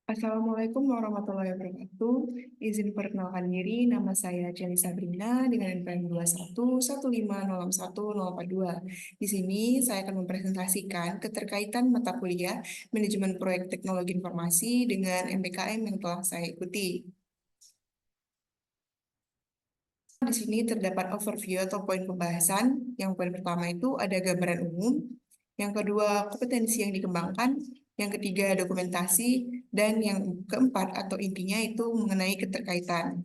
Assalamualaikum warahmatullahi wabarakatuh. Izin perkenalkan diri, nama saya Celi Sabrina dengan NPM 2115014042. Di sini saya akan mempresentasikan keterkaitan mata kuliah Manajemen Proyek Teknologi Informasi dengan MBKM yang telah saya ikuti. Di sini terdapat overview atau poin pembahasan. Yang poin pertama itu ada gambaran umum, yang kedua kompetensi yang dikembangkan, yang ketiga dokumentasi, dan yang keempat atau intinya itu mengenai keterkaitan.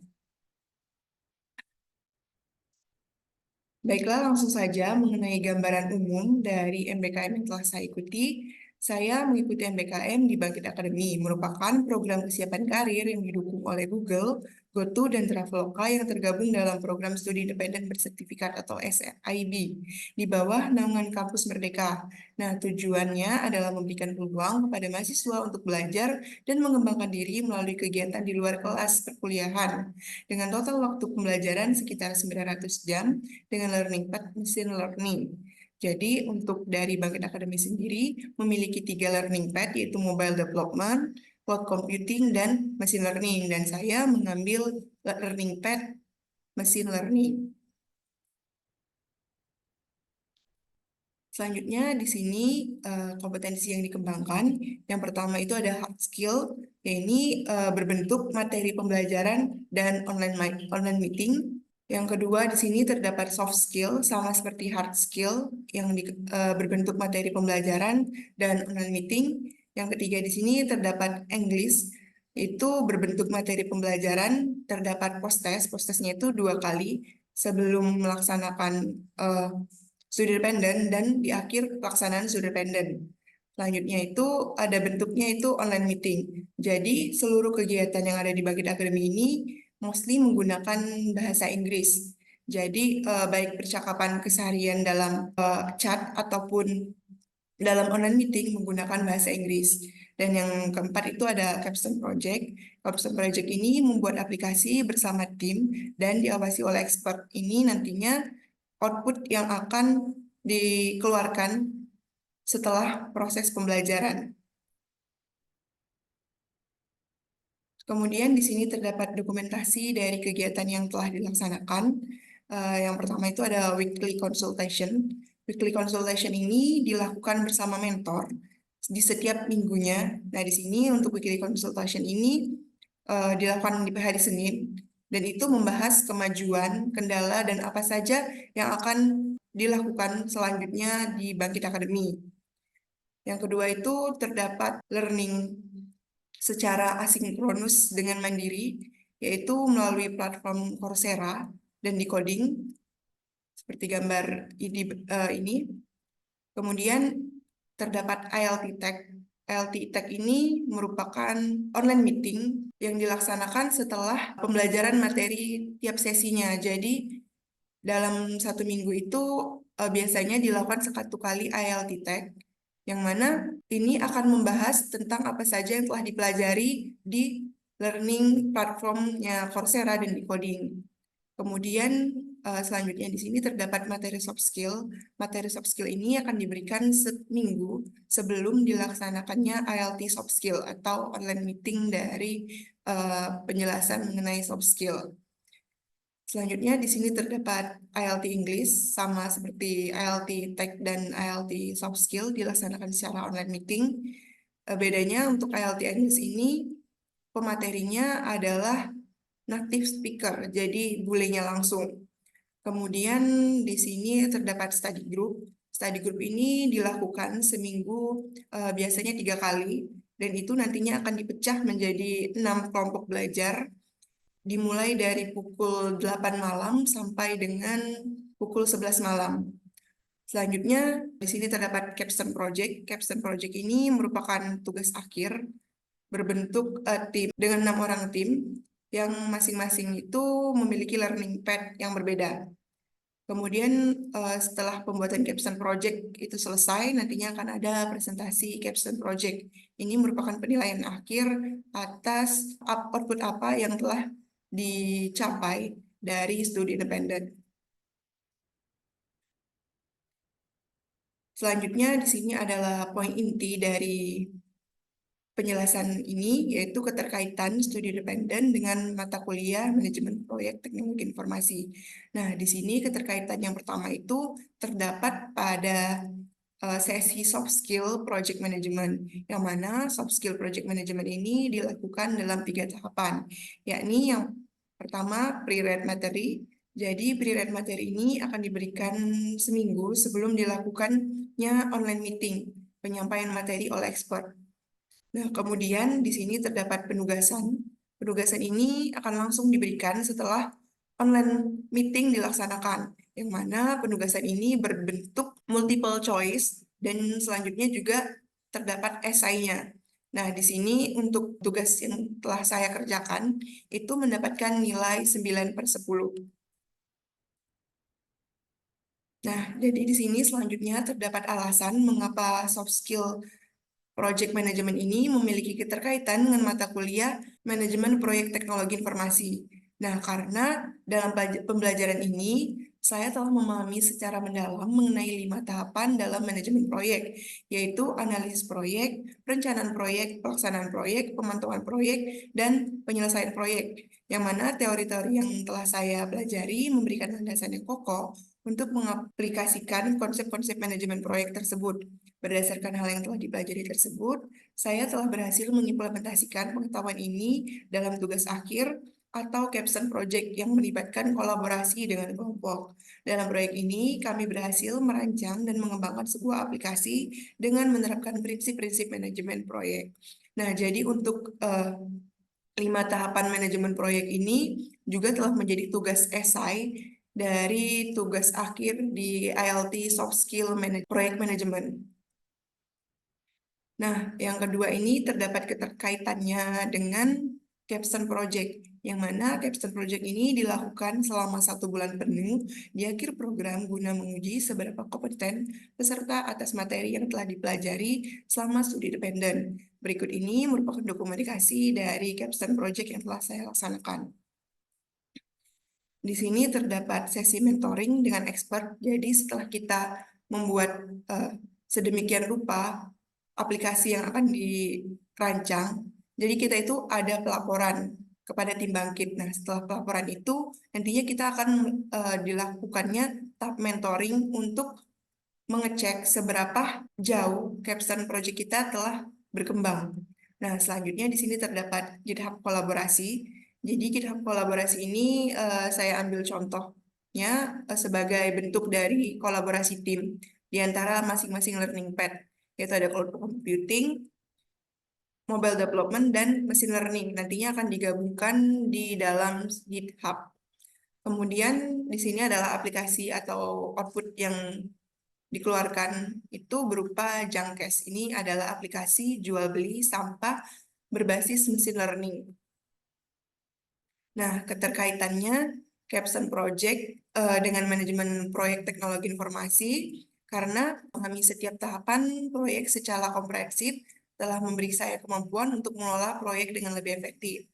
Baiklah, langsung saja mengenai gambaran umum dari MBKM yang telah saya ikuti. Saya mengikuti MBKM di Bangkit Academy, merupakan program kesiapan karir yang didukung oleh Google, GoTo, dan Traveloka yang tergabung dalam program studi independen bersertifikat atau SIB di bawah naungan Kampus Merdeka. Nah, tujuannya adalah memberikan peluang kepada mahasiswa untuk belajar dan mengembangkan diri melalui kegiatan di luar kelas perkuliahan dengan total waktu pembelajaran sekitar 900 jam dengan learning path machine learning. Jadi untuk dari Bangkit Academy sendiri memiliki 3 learning path yaitu mobile development, cloud computing, dan machine learning. Dan saya mengambil learning path machine learning. Selanjutnya di sini kompetensi yang dikembangkan. Yang pertama itu ada hard skill, yaitu berbentuk materi pembelajaran dan online meeting. Yang kedua di sini terdapat soft skill sama seperti hard skill yang berbentuk materi pembelajaran dan online meeting. Yang ketiga di sini terdapat English itu berbentuk materi pembelajaran, terdapat post-test. Post-testnya itu 2 kali sebelum melaksanakan studi dependen dan di akhir pelaksanaan studi dependen. Selanjutnya itu ada bentuknya itu online meeting. Jadi seluruh kegiatan yang ada di Bangkit Academy ini mostly menggunakan bahasa Inggris. Jadi baik percakapan keseharian dalam chat ataupun dalam online meeting menggunakan bahasa Inggris. Dan yang keempat itu ada Capstone Project. Capstone Project ini membuat aplikasi bersama tim dan diawasi oleh expert. Ini nantinya output yang akan dikeluarkan setelah proses pembelajaran. Kemudian di sini terdapat dokumentasi dari kegiatan yang telah dilaksanakan. Yang pertama itu ada weekly consultation. Weekly consultation ini dilakukan bersama mentor di setiap minggunya. Nah, di sini untuk weekly consultation ini dilakukan di hari Senin dan itu membahas kemajuan, kendala, dan apa saja yang akan dilakukan selanjutnya di Bangkit Academy. Yang kedua itu terdapat learning secara asinkronus dengan mandiri, yaitu melalui platform Coursera dan Decoding, seperti gambar ini. Kemudian terdapat ILT Tech. ILT Tech ini merupakan online meeting yang dilaksanakan setelah pembelajaran materi tiap sesinya. Jadi dalam 1 minggu itu biasanya dilakukan 1 kali ILT Tech, yang mana ini akan membahas tentang apa saja yang telah dipelajari di learning platformnya Coursera dan Decoding. Kemudian selanjutnya di sini terdapat materi soft skill. Materi soft skill ini akan diberikan seminggu sebelum dilaksanakannya ILT soft skill atau online meeting dari penjelasan mengenai soft skill. Selanjutnya di sini terdapat ILT English sama seperti ILT Tech dan ILT Soft Skill dilaksanakan secara online meeting. Bedanya untuk ILT English ini pematerinya adalah native speaker, jadi bulenya langsung. Kemudian di sini terdapat study group. Study group ini dilakukan seminggu biasanya 3 kali dan itu nantinya akan dipecah menjadi 6 kelompok belajar dimulai dari pukul 8 malam sampai dengan pukul 11 malam. Selanjutnya, di sini terdapat Capstone Project. Capstone Project ini merupakan tugas akhir berbentuk tim dengan 6 orang tim yang masing-masing itu memiliki learning path yang berbeda. Kemudian setelah pembuatan Capstone Project itu selesai, nantinya akan ada presentasi Capstone Project. Ini merupakan penilaian akhir atas output apa yang telah dicapai dari studi independen. Selanjutnya di sini adalah poin inti dari penjelasan ini yaitu keterkaitan studi dependen dengan mata kuliah manajemen proyek teknologi informasi. Nah, di sini keterkaitan yang pertama itu terdapat pada sesi soft skill project management, yang mana soft skill project management ini dilakukan dalam 3 tahapan, yakni yang pertama pre-read materi. Jadi pre-read materi ini akan diberikan seminggu sebelum dilakukannya online meeting, penyampaian materi oleh expert. Nah, kemudian di sini terdapat penugasan. Penugasan ini akan langsung diberikan setelah online meeting dilaksanakan, yang mana penugasan ini berbentuk multiple choice dan selanjutnya juga terdapat esainya. Nah, di sini untuk tugas yang telah saya kerjakan itu mendapatkan nilai 9/10. Nah, jadi di sini selanjutnya terdapat alasan mengapa soft skill Project Management ini memiliki keterkaitan dengan mata kuliah Manajemen Proyek Teknologi Informasi. Nah, karena dalam pembelajaran ini, saya telah memahami secara mendalam mengenai 5 tahapan dalam manajemen proyek, yaitu analisis proyek, perencanaan proyek, pelaksanaan proyek, pemantauan proyek, dan penyelesaian proyek. Yang mana teori-teori yang telah saya pelajari memberikan landasan yang kokoh untuk mengaplikasikan konsep-konsep manajemen proyek tersebut. Berdasarkan hal yang telah dipelajari tersebut, saya telah berhasil mengimplementasikan pengetahuan ini dalam tugas akhir atau capstone project yang melibatkan kolaborasi dengan kelompok. Dalam proyek ini, kami berhasil merancang dan mengembangkan sebuah aplikasi dengan menerapkan prinsip-prinsip manajemen proyek. Nah, jadi untuk 5 tahapan manajemen proyek ini juga telah menjadi tugas esai dari tugas akhir di ILT Soft Skill Project Management. Nah, yang kedua ini terdapat keterkaitannya dengan capstone project, yang mana capstone project ini dilakukan selama 1 bulan penuh di akhir program guna menguji seberapa kompeten peserta atas materi yang telah dipelajari selama studi dependen. Berikut ini merupakan dokumentasi dari capstone project yang telah saya laksanakan. Di sini terdapat sesi mentoring dengan expert. Jadi setelah kita membuat sedemikian rupa aplikasi yang akan dirancang, jadi kita itu ada pelaporan kepada tim bangkit. Nah, setelah pelaporan itu nantinya kita akan dilakukannya tahap mentoring untuk mengecek seberapa jauh capstone project kita telah berkembang. Nah, selanjutnya di sini terdapat GitHub kolaborasi. Jadi GitHub kolaborasi ini saya ambil contohnya sebagai bentuk dari kolaborasi tim di antara masing-masing learning path, yaitu ada cloud computing, mobile development, dan machine learning. Nantinya akan digabungkan di dalam GitHub. Kemudian di sini adalah aplikasi atau output yang dikeluarkan itu berupa Junkcast. Ini adalah aplikasi jual beli sampah berbasis mesin learning. Nah, keterkaitannya Capstone Project dengan manajemen proyek teknologi informasi karena memahami setiap tahapan proyek secara komprehensif telah memberi saya kemampuan untuk mengelola proyek dengan lebih efektif.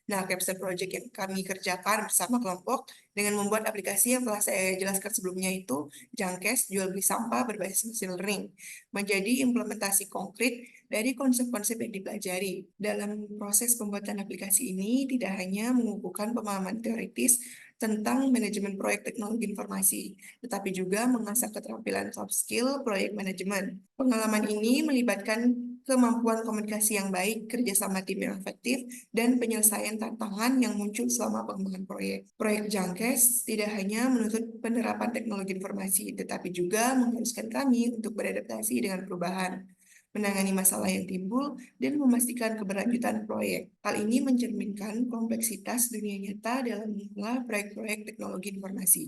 Nah, capstone project yang kami kerjakan bersama kelompok dengan membuat aplikasi yang telah saya jelaskan sebelumnya itu Junkcast, jual beli sampah berbasis mesin learning, menjadi implementasi konkret dari konsep-konsep yang dipelajari. Dalam proses pembuatan aplikasi ini tidak hanya mengumpulkan pemahaman teoritis tentang manajemen proyek teknologi informasi, tetapi juga mengasah keterampilan soft skill proyek manajemen. Pengalaman ini melibatkan kemampuan komunikasi yang baik, kerjasama tim yang efektif, dan penyelesaian tantangan yang muncul selama pengembangan proyek. Proyek Junkcast tidak hanya menuntut penerapan teknologi informasi, tetapi juga mengharuskan kami untuk beradaptasi dengan perubahan, menangani masalah yang timbul, dan memastikan keberlanjutan proyek. Hal ini mencerminkan kompleksitas dunia nyata dalam mengelola proyek-proyek teknologi informasi.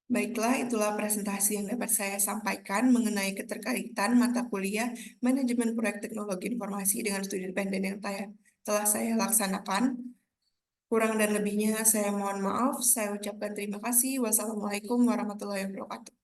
Baiklah, itulah presentasi yang dapat saya sampaikan mengenai keterkaitan mata kuliah Manajemen Proyek Teknologi Informasi dengan studi dependen yang telah saya laksanakan. Kurang dan lebihnya saya mohon maaf. Saya ucapkan terima kasih. Wassalamualaikum warahmatullahi wabarakatuh.